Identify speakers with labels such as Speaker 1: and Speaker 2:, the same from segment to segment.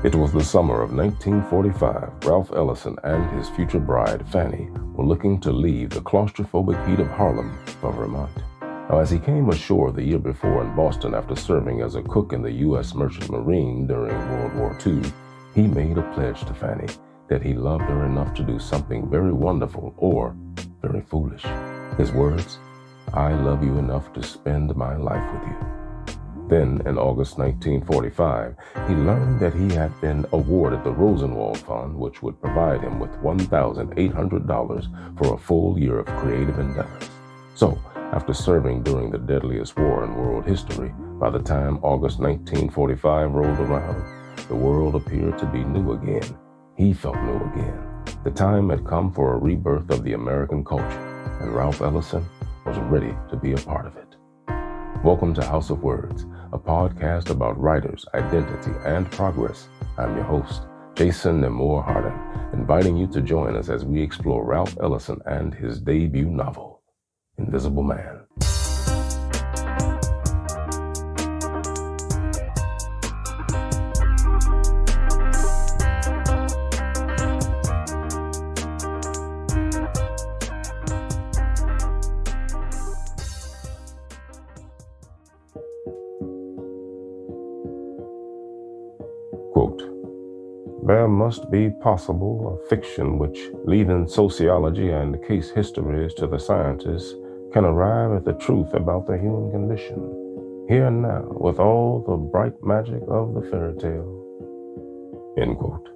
Speaker 1: It was the summer of 1945. Ralph Ellison and his future bride, Fanny, were looking to leave the claustrophobic heat of Harlem for Vermont. Now, as he came ashore the year before in Boston after serving as a cook in the U.S. Merchant Marine during World War II, he made a pledge to Fanny that he loved her enough to do something very wonderful or very foolish. His words, "I love you enough to spend my life with you." Then, in August 1945, he learned that he had been awarded the Rosenwald Fund, which would provide him with $1,800 for a full year of creative endeavors. So, after serving during the deadliest war in world history, by the time August 1945 rolled around, the world appeared to be new again. He felt new again. The time had come for a rebirth of the American culture, and Ralph Ellison was ready to be a part of it. Welcome to House of Words, a podcast about writers, identity, and progress. I'm your host, Jason Nemore Hardin, inviting you to join us as we explore Ralph Ellison and his debut novel, Invisible Man. Quote, "There must be possible a fiction which, leaving sociology and case histories to the scientists, can arrive at the truth about the human condition, here and now, with all the bright magic of the fairy tale." End quote.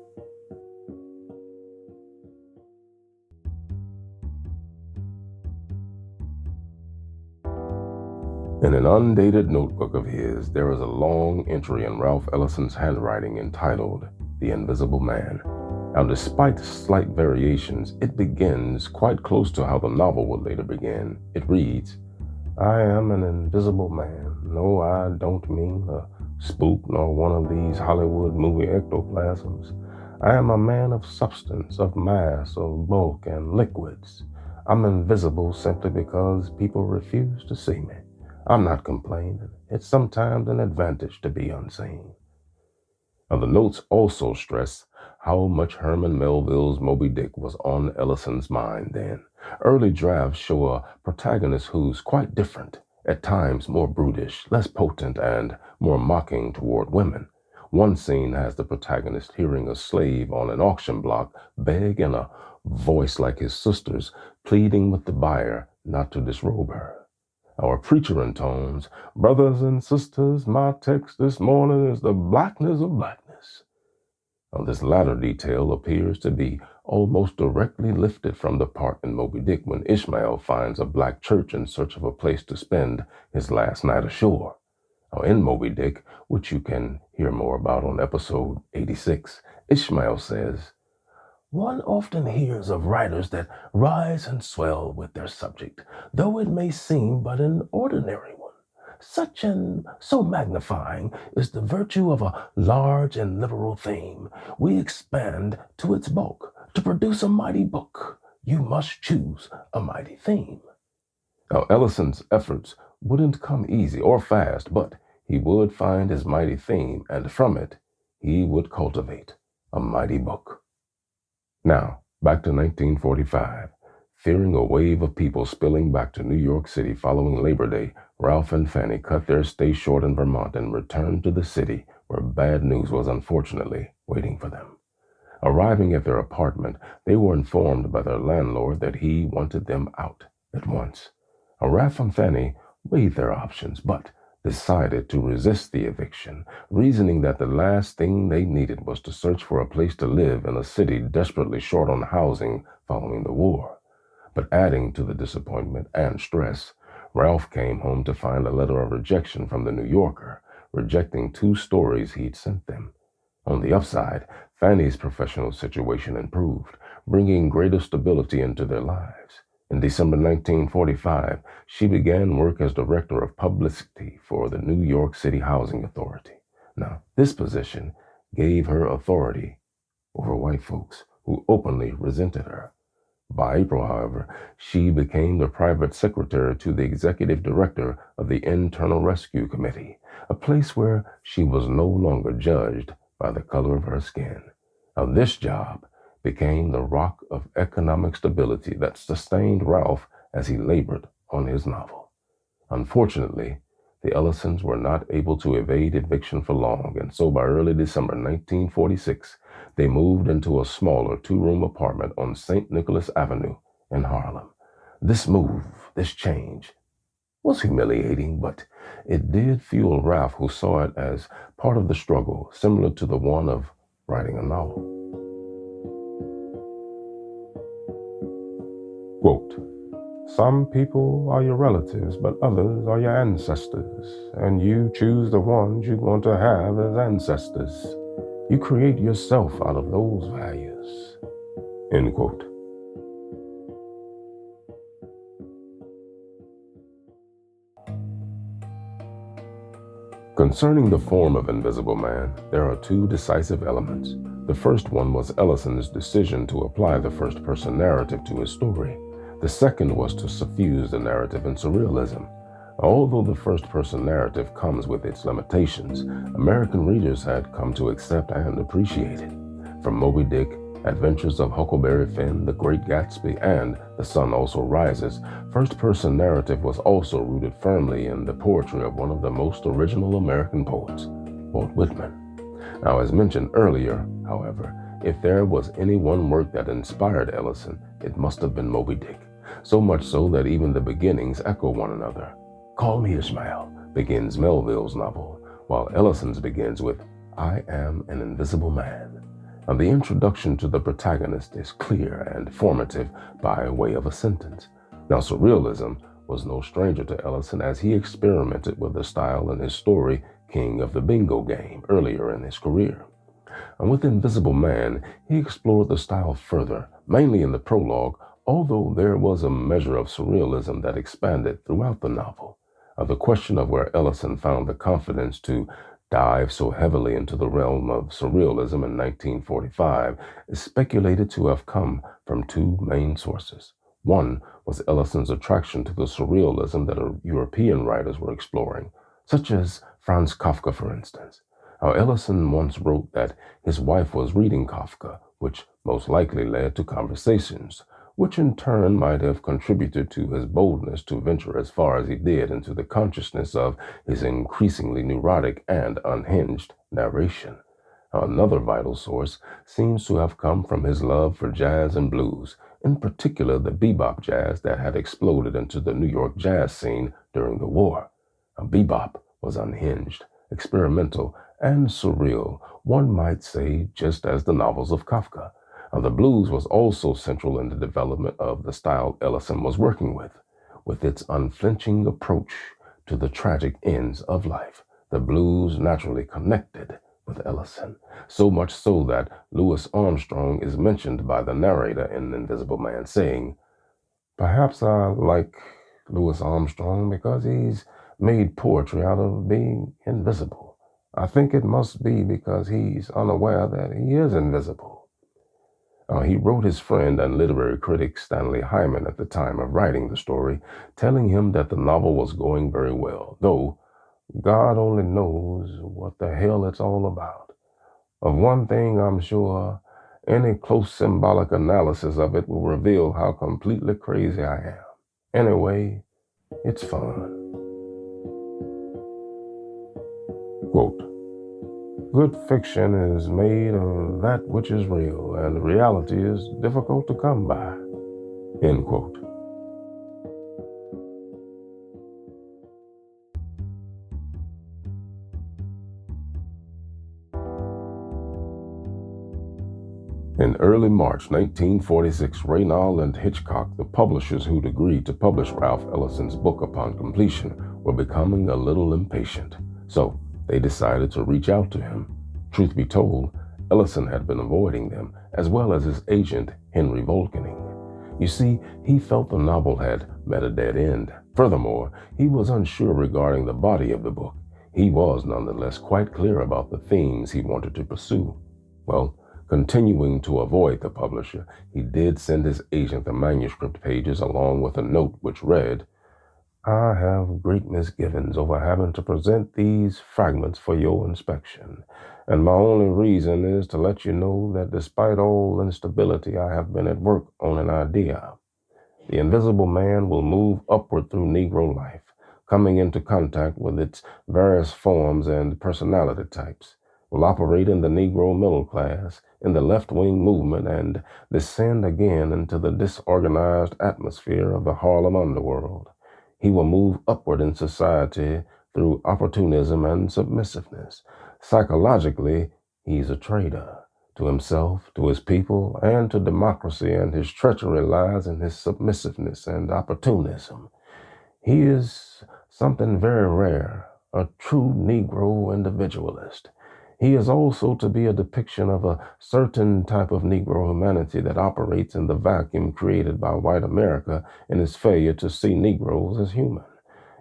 Speaker 1: In an undated notebook of his, there is a long entry in Ralph Ellison's handwriting entitled The Invisible Man. Now, despite slight variations, it begins quite close to how the novel would later begin. It reads, "I am an invisible man. No, I don't mean a spook nor one of these Hollywood movie ectoplasms. I am a man of substance, of mass, of bulk, and liquids. I'm invisible simply because people refuse to see me. I'm not complaining. It's sometimes an advantage to be unseen." Now, the notes also stress how much Herman Melville's Moby Dick was on Ellison's mind then. Early drafts show a protagonist who's quite different, at times more brutish, less potent, and more mocking toward women. One scene has the protagonist hearing a slave on an auction block beg in a voice like his sister's, pleading with the buyer not to disrobe her. Our preacher intones, "Brothers and sisters, my text this morning is the blackness of blackness." Now, this latter detail appears to be almost directly lifted from the part in Moby Dick when Ishmael finds a black church in search of a place to spend his last night ashore. Now, in Moby Dick, which you can hear more about on episode 86, Ishmael says, "One often hears of writers that rise and swell with their subject, though it may seem but an ordinary one. Such and so magnifying is the virtue of a large and liberal theme. We expand to its bulk. To produce a mighty book, you must choose a mighty theme." Now, Ellison's efforts wouldn't come easy or fast, but he would find his mighty theme, and from it, he would cultivate a mighty book. Now, back to 1945. Fearing a wave of people spilling back to New York City following Labor Day, Ralph and Fanny cut their stay short in Vermont and returned to the city where bad news was unfortunately waiting for them. Arriving at their apartment, they were informed by their landlord that he wanted them out at once. Ralph and Fanny weighed their options, but decided to resist the eviction, reasoning that the last thing they needed was to search for a place to live in a city desperately short on housing following the war. But adding to the disappointment and stress, Ralph came home to find a letter of rejection from the New Yorker, rejecting 2 stories he'd sent them. On the upside, Fanny's professional situation improved, bringing greater stability into their lives. In December 1945, she began work as Director of Publicity for the New York City Housing Authority. Now, this position gave her authority over white folks who openly resented her. By April, however, she became the private secretary to the executive director of the Internal Rescue Committee, a place where she was no longer judged by the color of her skin. Now, this job became the rock of economic stability that sustained Ralph as he labored on his novel. Unfortunately, the Ellisons were not able to evade eviction for long, and so by early December 1946, they moved into a smaller two-room apartment on St. Nicholas Avenue in Harlem. This move, this change, was humiliating, but it did fuel Ralph, who saw it as part of the struggle, similar to the one of writing a novel. Quote, "Some people are your relatives, but others are your ancestors, and you choose the ones you want to have as ancestors. You create yourself out of those values." End quote. Concerning the form of Invisible Man, there are two decisive elements. The first one was Ellison's decision to apply the first-person narrative to his story. The second was to suffuse the narrative in surrealism. Although the first-person narrative comes with its limitations, American readers had come to accept and appreciate it. From Moby Dick, Adventures of Huckleberry Finn, The Great Gatsby, and The Sun Also Rises, first-person narrative was also rooted firmly in the poetry of one of the most original American poets, Walt Whitman. Now, as mentioned earlier, however, if there was any one work that inspired Ellison, it must have been Moby Dick. So much so that even the beginnings echo one another. "Call Me Ishmael" begins Melville's novel, while Ellison's begins with "I am an invisible man." Now, the introduction to the protagonist is clear and formative by way of a sentence. Now, surrealism was no stranger to Ellison, as he experimented with the style in his story King of the Bingo Game earlier in his career. And with Invisible Man, he explored the style further, mainly in the prologue, although there was a measure of surrealism that expanded throughout the novel. The question of where Ellison found the confidence to dive so heavily into the realm of surrealism in 1945 is speculated to have come from two main sources. One was Ellison's attraction to the surrealism that European writers were exploring, such as Franz Kafka, for instance. Ellison once wrote that his wife was reading Kafka, which most likely led to conversations, which in turn might have contributed to his boldness to venture as far as he did into the consciousness of his increasingly neurotic and unhinged narration. Another vital source seems to have come from his love for jazz and blues, in particular the bebop jazz that had exploded into the New York jazz scene during the war. Bebop was unhinged, experimental, and surreal, one might say, just as the novels of Kafka. The blues was also central in the development of the style Ellison was working with its unflinching approach to the tragic ends of life. The blues naturally connected with Ellison, so much so that Louis Armstrong is mentioned by the narrator in Invisible Man, saying, "Perhaps I like Louis Armstrong because he's made poetry out of being invisible. I think it must be because he's unaware that he is invisible." He wrote his friend and literary critic Stanley Hyman at the time of writing the story, telling him that the novel was going very well, though God only knows what the hell it's all about. Of one thing I'm sure, any close symbolic analysis of it will reveal how completely crazy I am. Anyway, it's fun. Quote, "Good fiction is made of that which is real, and reality is difficult to come by." End quote. In early March 1946, Reynal and Hitchcock, the publishers who'd agreed to publish Ralph Ellison's book upon completion, were becoming a little impatient. So they decided to reach out to him. Truth be told, Ellison had been avoiding them, as well as his agent, Henry Volkening. You see, he felt the novel had met a dead end. Furthermore, he was unsure regarding the body of the book. He was nonetheless quite clear about the themes he wanted to pursue. Well, continuing to avoid the publisher, he did send his agent the manuscript pages along with a note which read, I have great misgivings over having to present these fragments for your inspection, and my only reason is to let you know that despite all instability, I have been at work on an idea. The invisible man will move upward through Negro life, coming into contact with its various forms and personality types, will operate in the Negro middle class, in the left-wing movement, and descend again into the disorganized atmosphere of the Harlem underworld. He will move upward in society through opportunism and submissiveness. Psychologically, he's a traitor to himself, to his people, and to democracy, and his treachery lies in his submissiveness and opportunism. He is something very rare, a true Negro individualist. He is also to be a depiction of a certain type of Negro humanity that operates in the vacuum created by white America in its failure to see Negroes as human.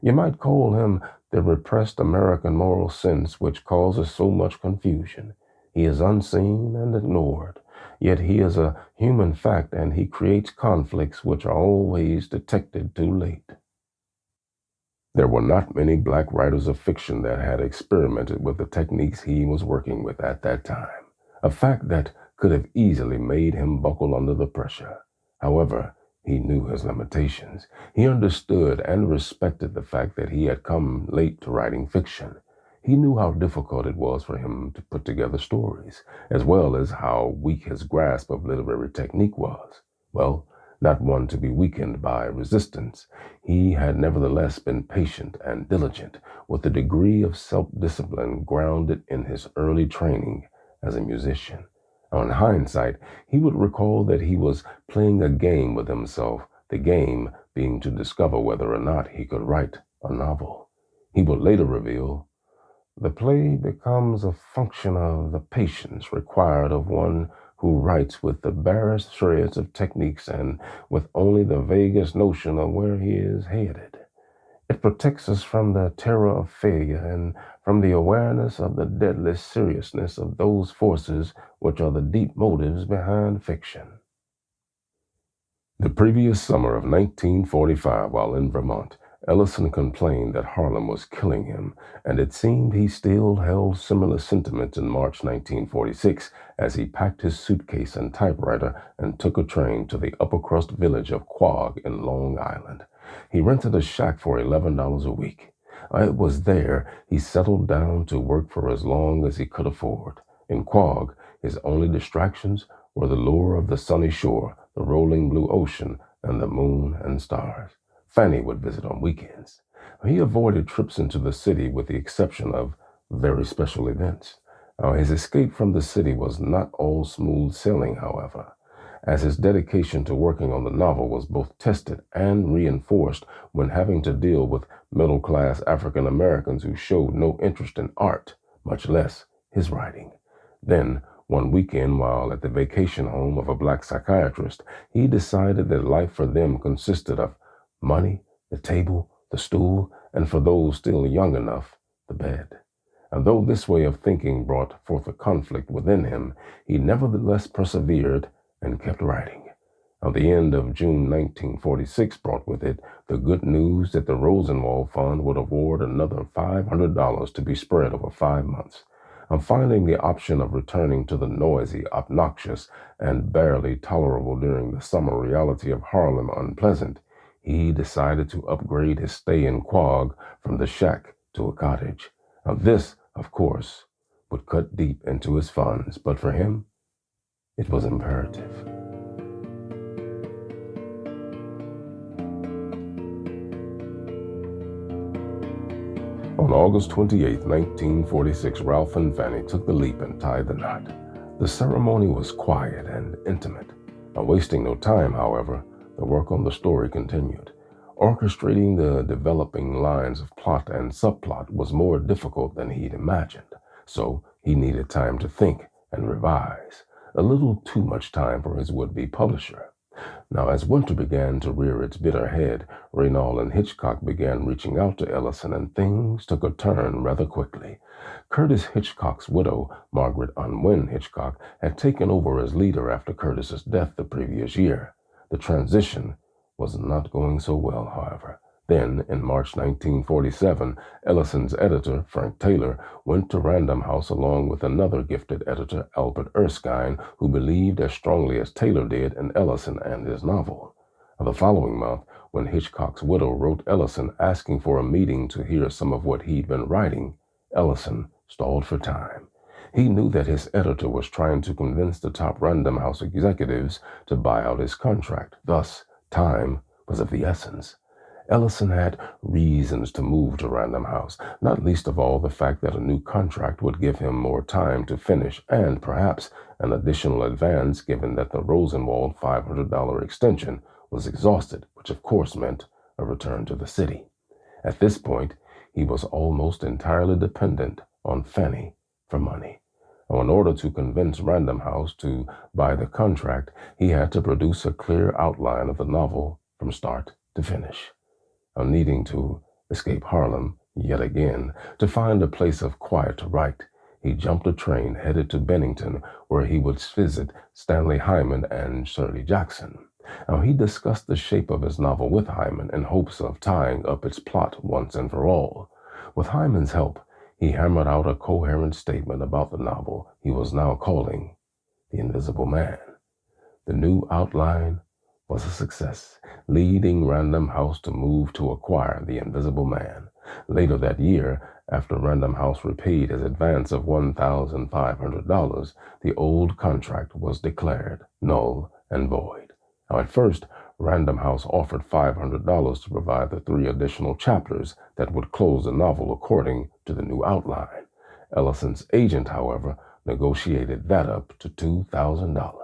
Speaker 1: You might call him the repressed American moral sense which causes so much confusion. He is unseen and ignored, yet he is a human fact and he creates conflicts which are always detected too late. There were not many black writers of fiction that had experimented with the techniques he was working with at that time, a fact that could have easily made him buckle under the pressure. However, he knew his limitations. He understood and respected the fact that he had come late to writing fiction. He knew how difficult it was for him to put together stories, as well as how weak his grasp of literary technique was. Well, not one to be weakened by resistance, he had nevertheless been patient and diligent, with a degree of self-discipline grounded in his early training as a musician. In hindsight, he would recall that he was playing a game with himself, the game being to discover whether or not he could write a novel. He would later reveal, "The play becomes a function of the patience required of one who writes with the barest shreds of techniques and with only the vaguest notion of where he is headed. It protects us from the terror of failure and from the awareness of the deadly seriousness of those forces which are the deep motives behind fiction." The previous summer of 1945, while in Vermont, Ellison complained that Harlem was killing him, and it seemed he still held similar sentiments in March 1946 as he packed his suitcase and typewriter and took a train to the upper-crust village of Quogue in Long Island. He rented a shack for $11 a week. It was there he settled down to work for as long as he could afford. In Quogue, his only distractions were the lure of the sunny shore, the rolling blue ocean, and the moon and stars. Fanny would visit on weekends. He avoided trips into the city with the exception of very special events. His escape from the city was not all smooth sailing, however, as his dedication to working on the novel was both tested and reinforced when having to deal with middle-class African Americans who showed no interest in art, much less his writing. Then, one weekend, while at the vacation home of a black psychiatrist, he decided that life for them consisted of money, the table, the stool, and for those still young enough, the bed. And though this way of thinking brought forth a conflict within him, he nevertheless persevered and kept writing. The end of June 1946 brought with it the good news that the Rosenwald Fund would award another $500 to be spread over 5 months. Finding the option of returning to the noisy, obnoxious, and barely tolerable during the summer reality of Harlem unpleasant, he decided to upgrade his stay in Quogue from the shack to a cottage. This, of course, would cut deep into his funds, but for him, it was imperative. On August 28, 1946, Ralph and Fanny took the leap and tied the knot. The ceremony was quiet and intimate. Wasting no time, however, the work on the story continued. Orchestrating the developing lines of plot and subplot was more difficult than he'd imagined, so he needed time to think and revise, a little too much time for his would-be publisher. Now, as winter began to rear its bitter head, Reynal and Hitchcock began reaching out to Ellison, and things took a turn rather quickly. Curtis Hitchcock's widow, Margaret Unwin Hitchcock, had taken over as leader after Curtis's death the previous year. The transition was not going so well, however. Then, in March 1947, Ellison's editor, Frank Taylor, went to Random House along with another gifted editor, Albert Erskine, who believed as strongly as Taylor did in Ellison and his novel. The following month, when Hitchcock's widow wrote Ellison asking for a meeting to hear some of what he'd been writing, Ellison stalled for time. He knew that his editor was trying to convince the top Random House executives to buy out his contract. Thus, time was of the essence. Ellison had reasons to move to Random House, not least of all the fact that a new contract would give him more time to finish and perhaps an additional advance given that the Rosenwald $500 extension was exhausted, which of course meant a return to the city. At this point, he was almost entirely dependent on Fanny for money. In order to convince Random House to buy the contract, he had to produce a clear outline of the novel from start to finish. Needing to escape Harlem yet again, to find a place of quiet to write, he jumped a train headed to Bennington, where he would visit Stanley Hyman and Shirley Jackson. He discussed the shape of his novel with Hyman in hopes of tying up its plot once and for all. With Hyman's help, he hammered out a coherent statement about the novel he was now calling The Invisible Man. The new outline was a success, leading Random House to move to acquire The Invisible Man. Later that year, after Random House repaid his advance of $1,500, the old contract was declared null and void. At first, Random House offered $500 to provide the 3 additional chapters that would close the novel according to the new outline. Ellison's agent, however, negotiated that up to $2,000.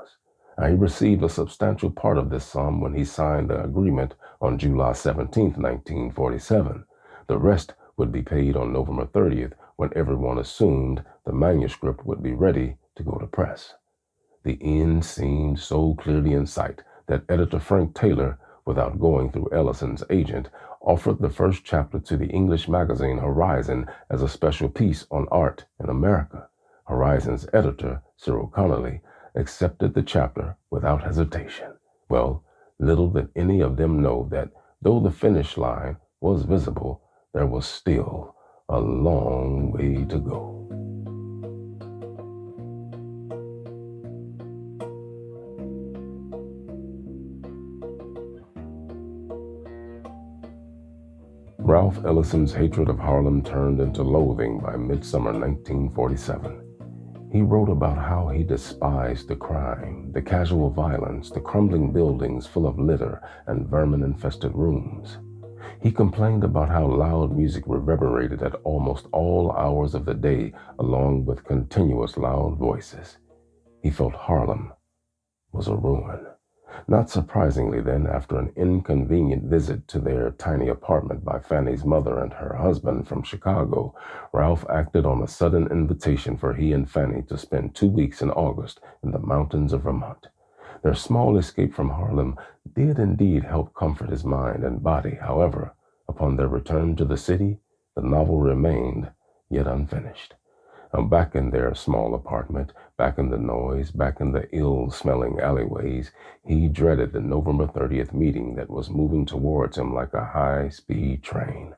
Speaker 1: He received a substantial part of this sum when he signed the agreement on July 17, 1947. The rest would be paid on November 30th, when everyone assumed the manuscript would be ready to go to press. The end seemed so clearly in sight that editor Frank Taylor, without going through Ellison's agent, offered the first chapter to the English magazine Horizon as a special piece on art in America. Horizon's editor, Cyril Connolly, accepted the chapter without hesitation. Well, little did any of them know that though the finish line was visible, there was still a long way to go. Ralph Ellison's hatred of Harlem turned into loathing by midsummer 1947. He wrote about how he despised the crime, the casual violence, the crumbling buildings full of litter and vermin-infested rooms. He complained about how loud music reverberated at almost all hours of the day, along with continuous loud voices. He felt Harlem was a ruin. Not surprisingly then, after an inconvenient visit to their tiny apartment by Fanny's mother and her husband from Chicago, Ralph acted on a sudden invitation for he and Fanny to spend 2 weeks in August in the mountains of Vermont. Their small escape from Harlem did indeed help comfort his mind and body. However, upon their return to the city, the novel remained yet unfinished. Back in their small apartment, back in the noise, back in the ill-smelling alleyways, he dreaded the November 30th meeting that was moving towards him like a high-speed train.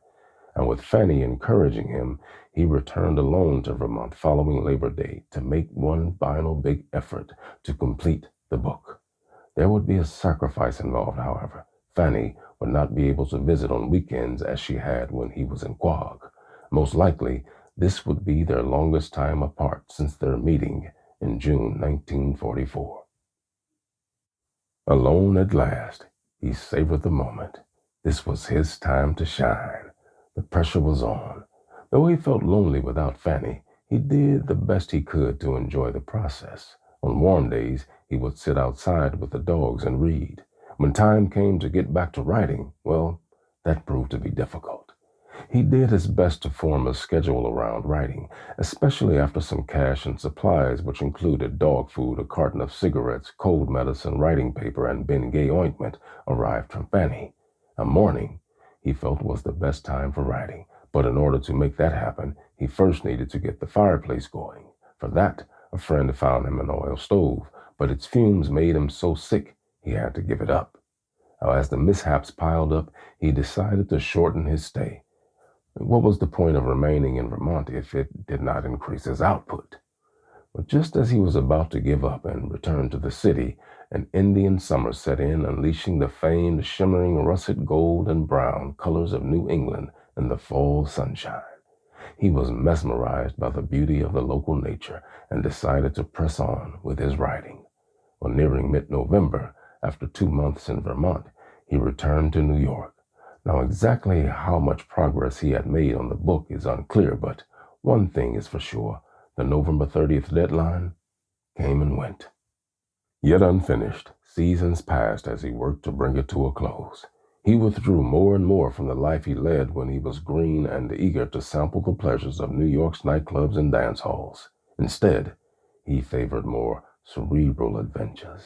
Speaker 1: And with Fanny encouraging him, he returned alone to Vermont following Labor Day to make one final big effort to complete the book. There would be a sacrifice involved, however. Fanny would not be able to visit on weekends as she had when he was in Quogue. Most likely, this would be their longest time apart since their meeting in June 1944. Alone at last, he savored the moment. This was his time to shine. The pressure was on. Though he felt lonely without Fanny, he did the best he could to enjoy the process. On warm days, he would sit outside with the dogs and read. When time came to get back to writing, well, that proved to be difficult. He did his best to form a schedule around writing, especially after some cash and supplies, which included dog food, a carton of cigarettes, cold medicine, writing paper, and Bengay ointment, arrived from Fanny. A morning, he felt, was the best time for writing, but in order to make that happen, he first needed to get the fireplace going. For that, a friend found him an oil stove, but its fumes made him so sick he had to give it up. Now, as the mishaps piled up, he decided to shorten his stay. What was the point of remaining in Vermont if it did not increase his output? But just as he was about to give up and return to the city, an Indian summer set in, unleashing the famed shimmering russet gold and brown colors of New England in the fall sunshine. He was mesmerized by the beauty of the local nature and decided to press on with his writing. Well, nearing mid-November, after 2 months in Vermont, he returned to New York. Now, exactly how much progress he had made on the book is unclear, but one thing is for sure: the November 30th deadline came and went. Yet unfinished, seasons passed as he worked to bring it to a close. He withdrew more and more from the life he led when he was green and eager to sample the pleasures of New York's nightclubs and dance halls. Instead, he favored more cerebral adventures.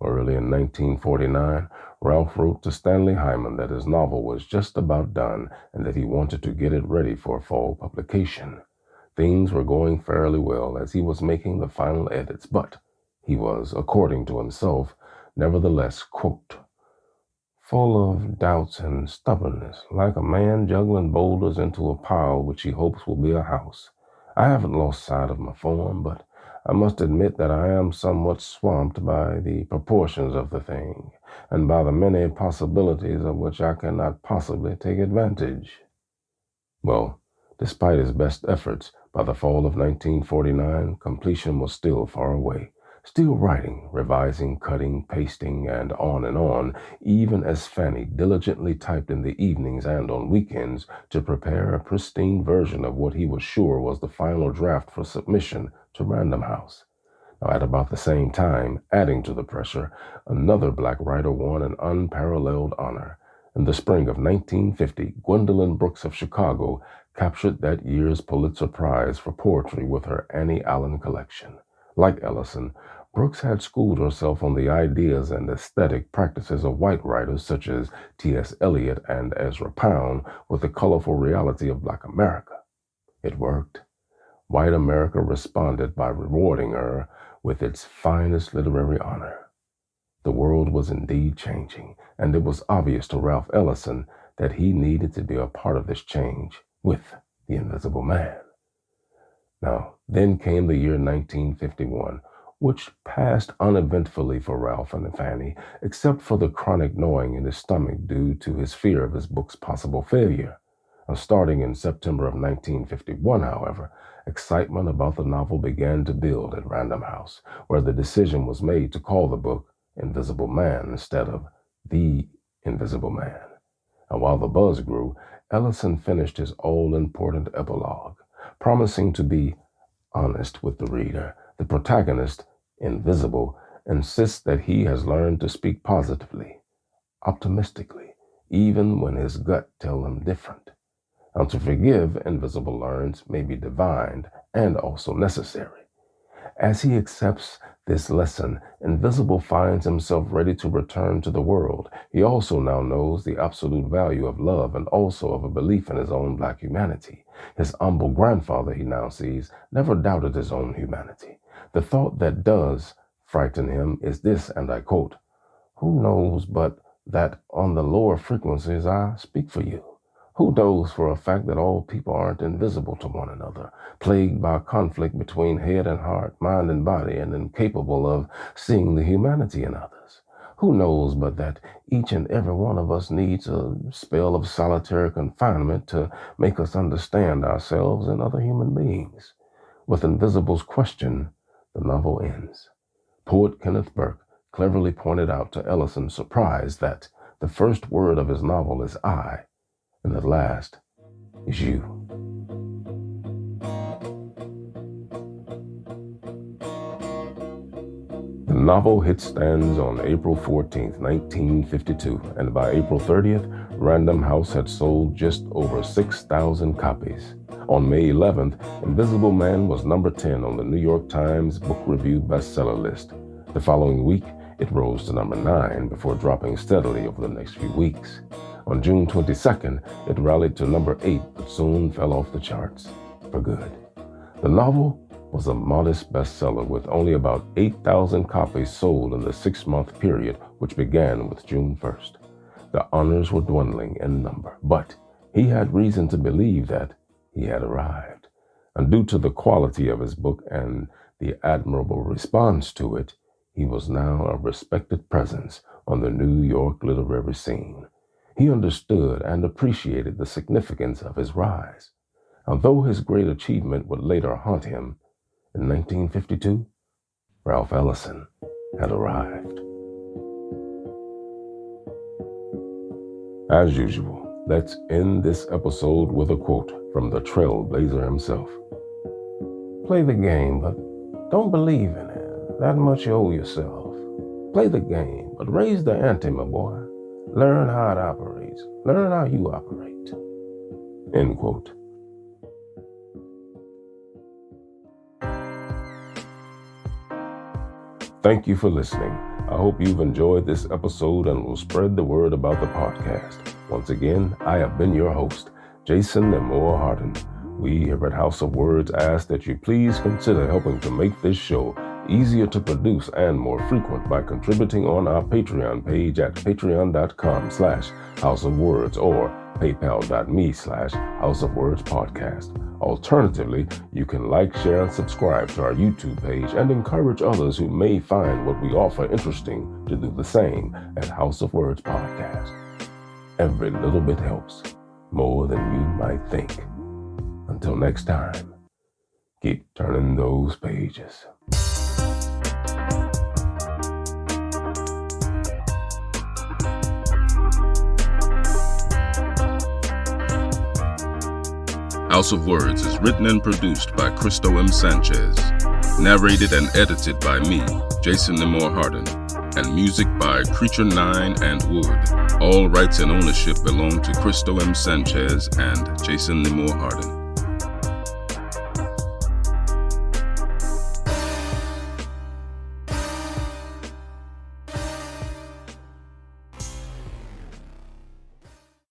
Speaker 1: Early in 1949, Ralph wrote to Stanley Hyman that his novel was just about done and that he wanted to get it ready for fall publication. Things were going fairly well as he was making the final edits, but he was, according to himself, nevertheless, quote, full of doubts and stubbornness, like a man juggling boulders into a pile which he hopes will be a house. I haven't lost sight of my form, but I must admit that I am somewhat swamped by the proportions of the thing, and by the many possibilities of which I cannot possibly take advantage. Well, despite his best efforts, by the fall of 1949, completion was still far away. Still writing, revising, cutting, pasting, and on, even as Fanny diligently typed in the evenings and on weekends to prepare a pristine version of what he was sure was the final draft for submission to Random House. Now, at about the same time, adding to the pressure, another Black writer won an unparalleled honor. In the spring of 1950, Gwendolyn Brooks of Chicago captured that year's Pulitzer Prize for poetry with her Annie Allen collection. Like Ellison, Brooks had schooled herself on the ideas and aesthetic practices of white writers such as T.S. Eliot and Ezra Pound with the colorful reality of Black America. It worked. White America responded by rewarding her with its finest literary honor. The world was indeed changing, and it was obvious to Ralph Ellison that he needed to be a part of this change with The Invisible Man. Now, then came the year 1951, which passed uneventfully for Ralph and Fanny, except for the chronic gnawing in his stomach due to his fear of his book's possible failure. Now, starting in September of 1951, however, excitement about the novel began to build at Random House, where the decision was made to call the book Invisible Man instead of The Invisible Man. And while the buzz grew, Ellison finished his all-important epilogue, promising to be honest with the reader. The protagonist, Invisible, insists that he has learned to speak positively, optimistically, even when his gut tells him different. Now, to forgive, Invisible learns, may be divined and also necessary. As he accepts this lesson, Invisible finds himself ready to return to the world. He also now knows the absolute value of love and also of a belief in his own Black humanity. His humble grandfather, he now sees, never doubted his own humanity. The thought that does frighten him is this, and I quote, "Who knows but that on the lower frequencies I speak for you? Who knows for a fact that all people aren't invisible to one another, plagued by conflict between head and heart, mind and body, and incapable of seeing the humanity in others? Who knows but that each and every one of us needs a spell of solitary confinement to make us understand ourselves and other human beings?" With Invisible's question, the novel ends. Poet Kenneth Burke cleverly pointed out to Ellison's surprise that the first word of his novel is I, and the last is you. The novel hit stands on April 14, 1952, and by April 30th, Random House had sold just over 6,000 copies. On May 11th, Invisible Man was number 10 on the New York Times Book Review bestseller list. The following week, it rose to number 9 before dropping steadily over the next few weeks. On June 22nd, it rallied to number 8, but soon fell off the charts for good. The novel was a modest bestseller with only about 8,000 copies sold in the 6-month period which began with June 1st. The honors were dwindling in number, but he had reason to believe that he had arrived. And due to the quality of his book and the admirable response to it, he was now a respected presence on the New York literary scene. He understood and appreciated the significance of his rise. Although his great achievement would later haunt him, in 1952, Ralph Ellison had arrived. As usual, let's end this episode with a quote from the trailblazer himself. Play the game, but don't believe in it. That much you owe yourself. Play the game, but raise the ante, my boy. Learn how it operates. Learn how you operate. End quote. Thank you for listening. I hope you've enjoyed this episode and will spread the word about the podcast. Once again, I have been your host, Jason Nemore Harden. We here at House of Words ask that you please consider helping to make this show easier to produce and more frequent by contributing on our Patreon page at patreon.com/houseofwords or paypal.me/houseofwordspodcast. Alternatively, you can like, share, and subscribe to our YouTube page and encourage others who may find what we offer interesting to do the same at House of Words Podcast. Every little bit helps, more than you might think. Until next time, keep turning those pages.
Speaker 2: House of Words is written and produced by Cristo M. Sanchez, narrated and edited by me, Jason Nemore Harden, and music by Creature 9 and Wood. All rights and ownership belong to Cristo M. Sanchez and Jason Nemore Harden.